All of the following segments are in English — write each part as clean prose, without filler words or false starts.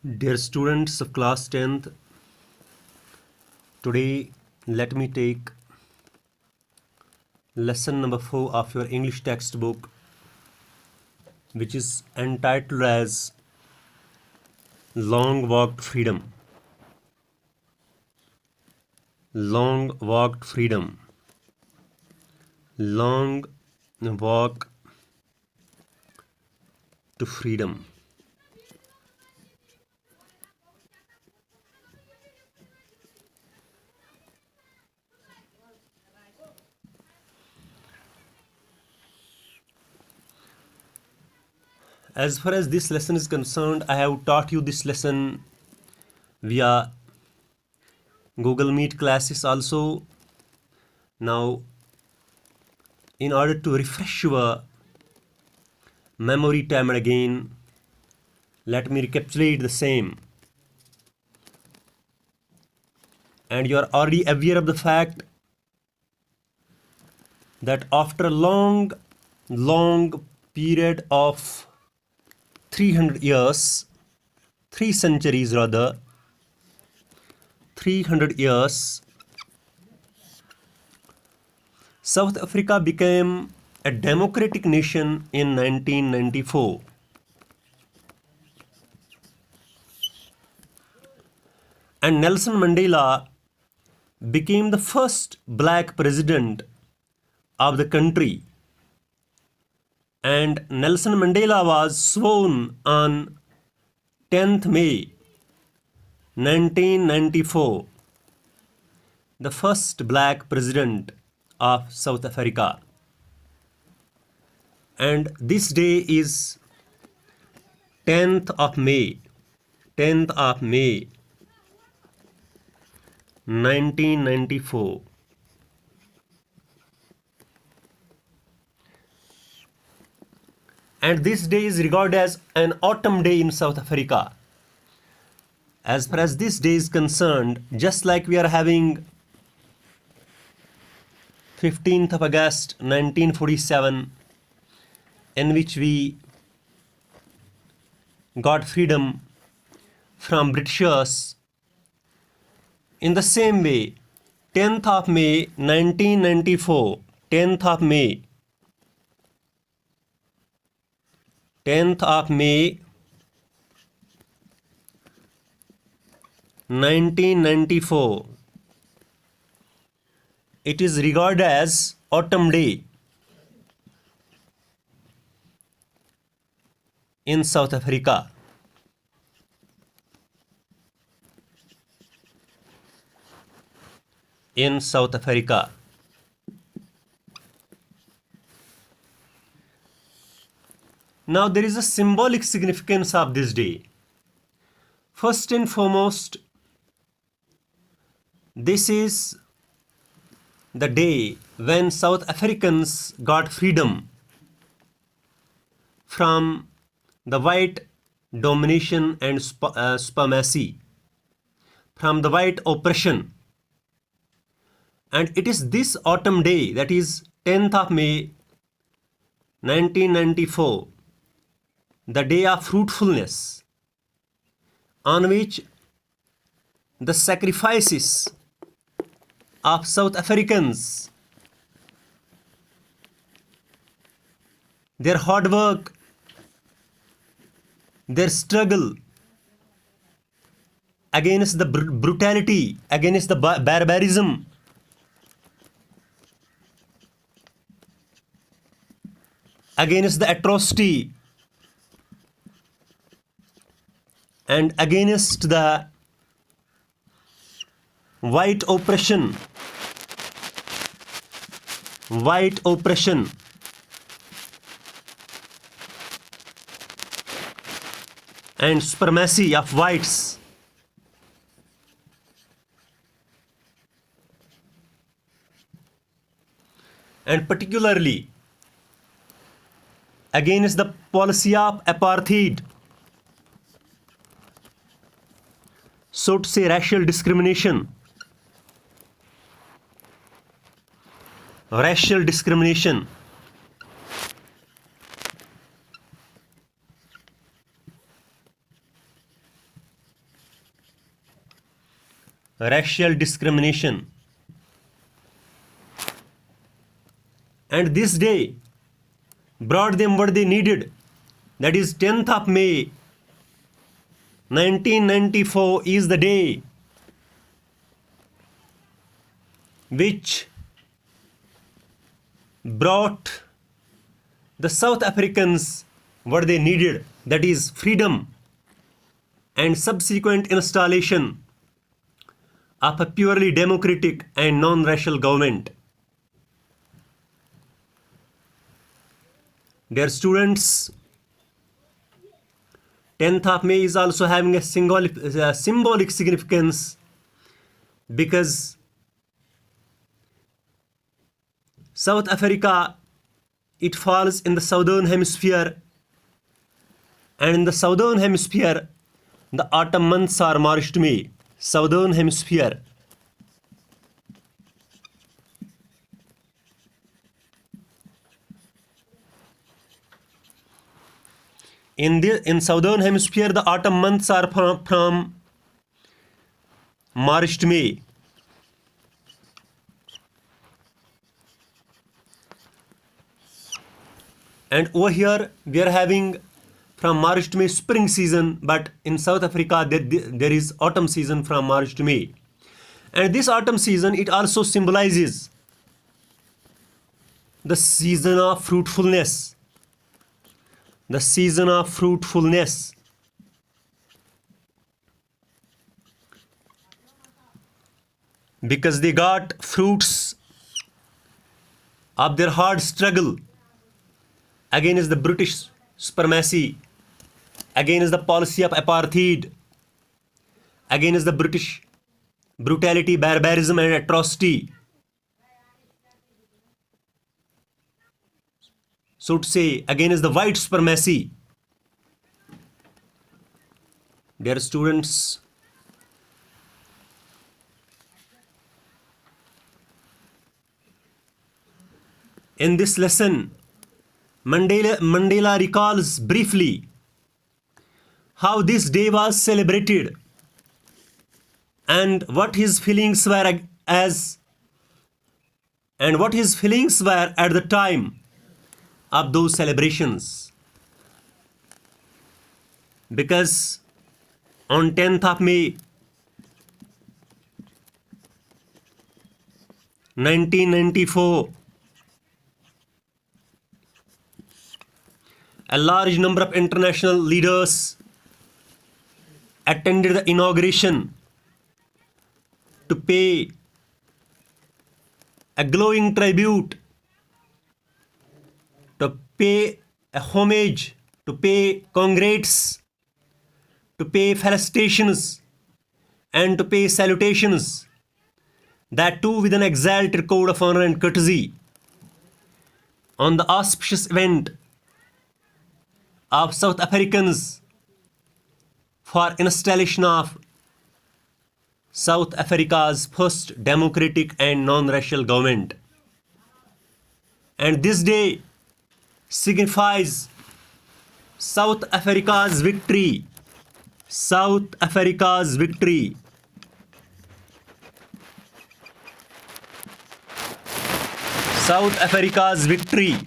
Dear students of class 10th, today let me take lesson number 4 of your English textbook, which is entitled as Long Walked Freedom. Long Walked Freedom. Long Walk to Freedom. As far as this lesson is concerned, I have taught you this lesson via Google Meet classes also. Now, in order to refresh your memory time and again, let me recapitulate the same. And you are already aware of the fact that after a long period of 300 years, 3 centuries rather, 300 years, South Africa became a democratic nation in 1994. And Nelson Mandela became the first black president of the country. And Nelson Mandela was sworn on 10th May 1994, the first black president of South Africa. And this day is 10th of May 1994. And this day is regarded as an autumn day in South Africa. As far as this day is concerned, just like we are having 15th of August 1947, in which we got freedom from Britishers, in the same way, 10th of May 1994, 10th of May 1994, it is regarded as autumn day in South Africa. Now there is a symbolic significance of this day. First and foremost, this is the day when South Africans got freedom from the white domination and supremacy, from the white oppression. And it is this autumn day, that is 10th of May 1994, the day of fruitfulness, on which the sacrifices of South Africans, their hard work, their struggle against the brutality, against the barbarism, against the atrocity, and against the white oppression and supremacy of whites. And particularly against the policy of apartheid, so to say racial discrimination. racial discrimination. And this day brought them what they needed. That is 10th of May 1994 is the day which brought the South Africans what they needed, that is freedom and subsequent installation of a purely democratic and non-racial government. Dear students, 10th of May is also having a symbolic significance because South Africa, it falls in the southern hemisphere, and in the southern hemisphere the autumn months are March to May. Southern hemisphere. In southern hemisphere the autumn months are from March to May. And over here we are having from March to May spring season, but in South Africa there is autumn season from March to May. And this autumn season, it also symbolizes the season of fruitfulness. The season of fruitfulness. Because they got fruits of their hard struggle against the British supremacy, against the policy of apartheid, against the British brutality, barbarism and atrocity. So to say, against the white supremacy. Dear students, in this lesson, Mandela recalls briefly how this day was celebrated and what his feelings were at the time of those celebrations. Because on 10th of May 1994, a large number of international leaders attended the inauguration to pay a glowing tribute, to pay a homage, to pay congrats, to pay felicitations, and to pay salutations, that too with an exalted code of honor and courtesy, on the auspicious event of South Africans for installation of South Africa's first democratic and non-racial government. And this day signifies South Africa's victory. South Africa's victory. South Africa's victory.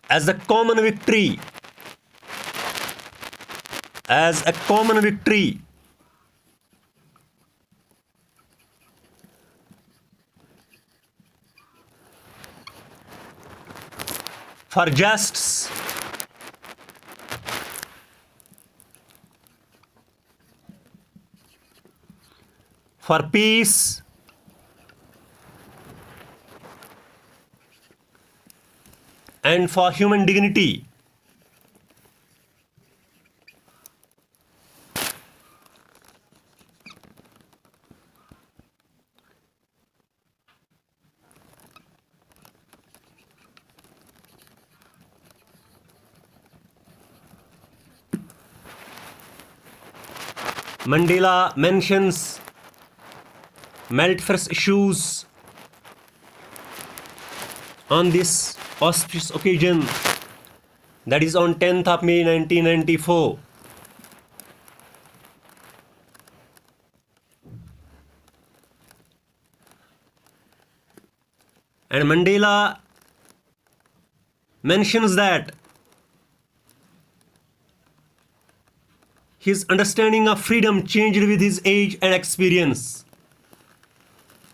As a common victory. As a common victory. For justice, for peace, and for human dignity. Mandela mentions multiple issues on this auspicious occasion, that is on 10th of May 1994. And Mandela mentions that his understanding of freedom changed with his age and experience,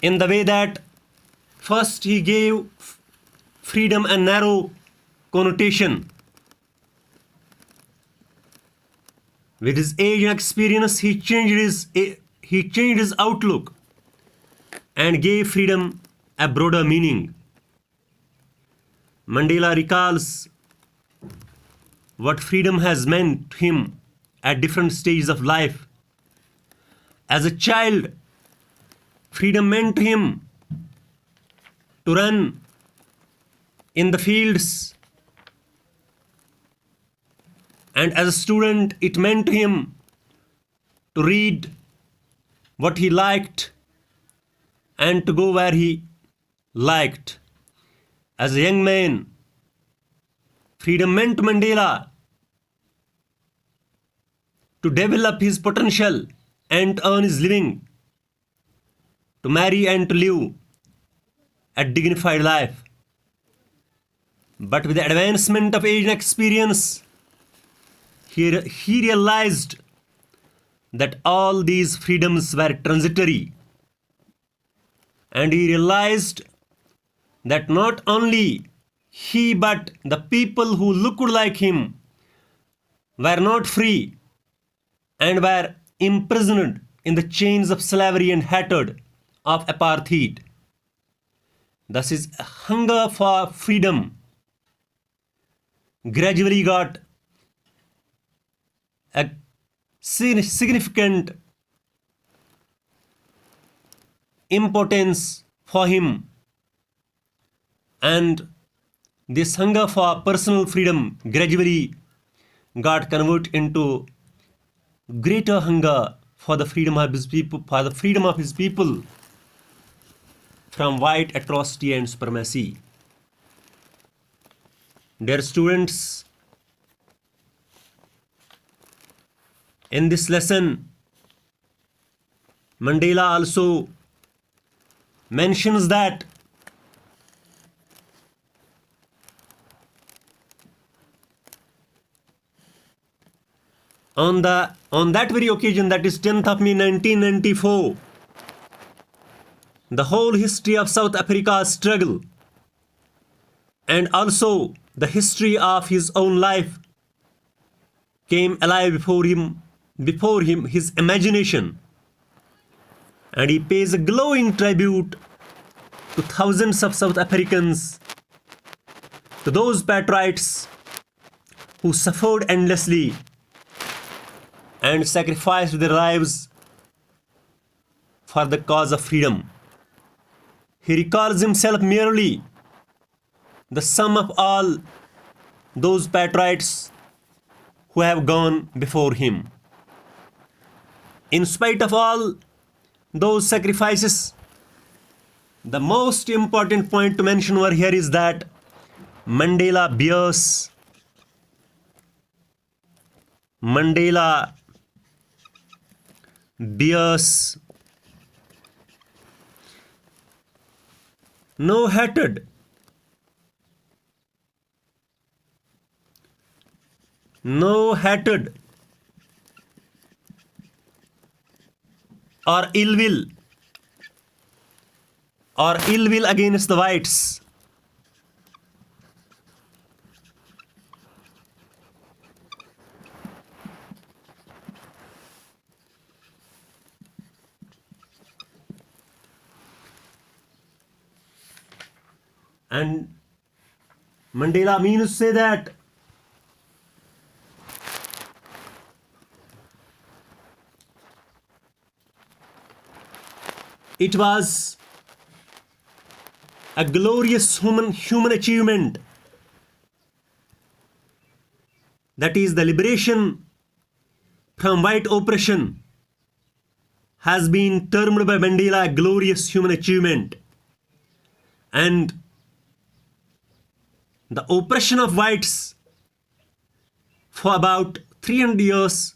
in the way that first he gave freedom a narrow connotation. With his age and experience, he changed his outlook and gave freedom a broader meaning. Mandela recalls what freedom has meant to him at different stages of life. As a child, freedom meant to him to run in the fields, and as a student, it meant to him to read what he liked and to go where he liked. As a young man, freedom meant to Mandela to develop his potential and earn his living, to marry and to live a dignified life. But with the advancement of age and experience, he realized that all these freedoms were transitory. And he realized that not only he but the people who looked like him were not free and were imprisoned in the chains of slavery and hatred of apartheid. Thus his hunger for freedom gradually got a significant importance for him, and this hunger for personal freedom gradually got converted into greater hunger for the freedom of his people, from white atrocity and supremacy. Dear students, in this lesson, Mandela also mentions that on that very occasion, that is 10th of May 1994, the whole history of South Africa's struggle and also the history of his own life came alive before him, his imagination, and he pays a glowing tribute to thousands of South Africans, to those patriots who suffered endlessly and sacrificed their lives for the cause of freedom. He recalls himself merely the sum of all those patriots who have gone before him. In spite of all those sacrifices, the most important point to mention over here is that Mandela bears no hatred, or ill will against the whites. And Mandela means to say that it was a glorious human achievement, that is, the liberation from white oppression has been termed by Mandela a glorious human achievement. And the oppression of whites for about 300 years,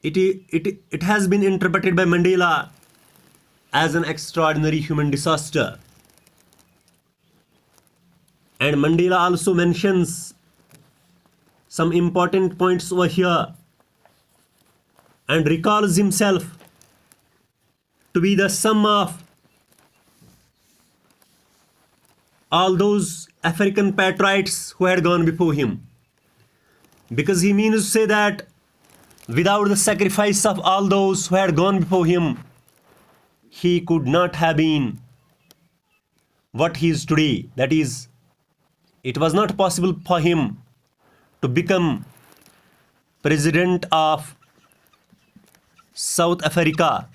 it has been interpreted by Mandela as an extraordinary human disaster. And Mandela also mentions some important points over here and recalls himself to be the sum of all those African patriots who had gone before him. Because he means to say that without the sacrifice of all those who had gone before him, he could not have been what he is today. That is, it was not possible for him to become president of South Africa.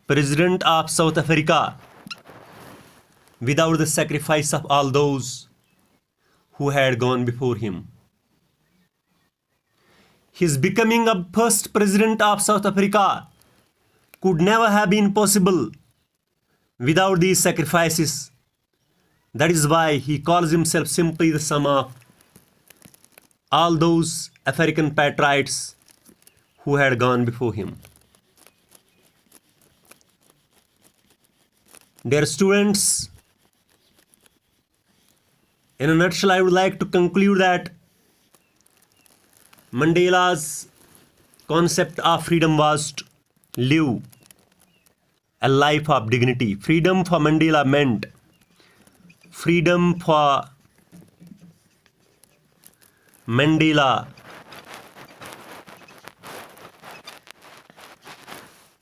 President of South Africa without the sacrifice of all those who had gone before him. His becoming a first president of South Africa could never have been possible without these sacrifices. That is why he calls himself simply the sum of all those African patriots who had gone before him. Dear students, in a nutshell, I would like to conclude that Mandela's concept of freedom was to live a life of dignity. Freedom for Mandela meant freedom for Mandela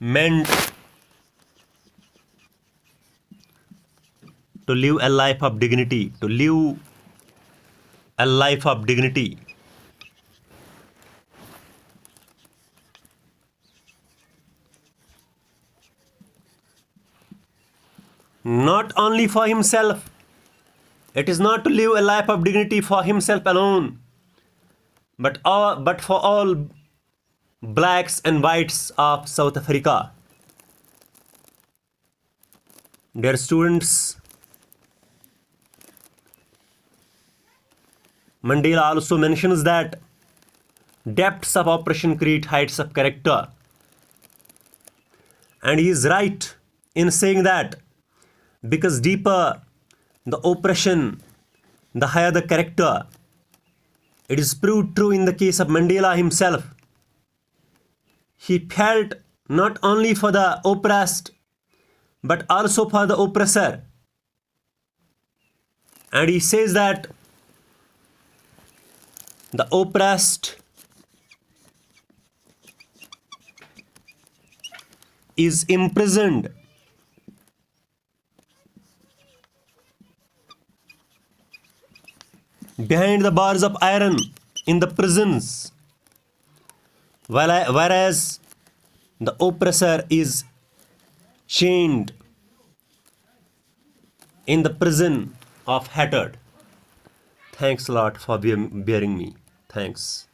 meant to live a life of dignity, to live a life of dignity. Not only for himself, it is not to live a life of dignity for himself alone, but for all blacks and whites of South Africa. Dear students, Mandela also mentions that depths of oppression create heights of character. And he is right in saying that, because deeper the oppression, the higher the character. It is proved true in the case of Mandela himself. He felt not only for the oppressed, but also for the oppressor. And he says that the oppressed is imprisoned behind the bars of iron in the prisons, whereas the oppressor is chained in the prison of hatred. Thanks a lot for bearing me. Thanks.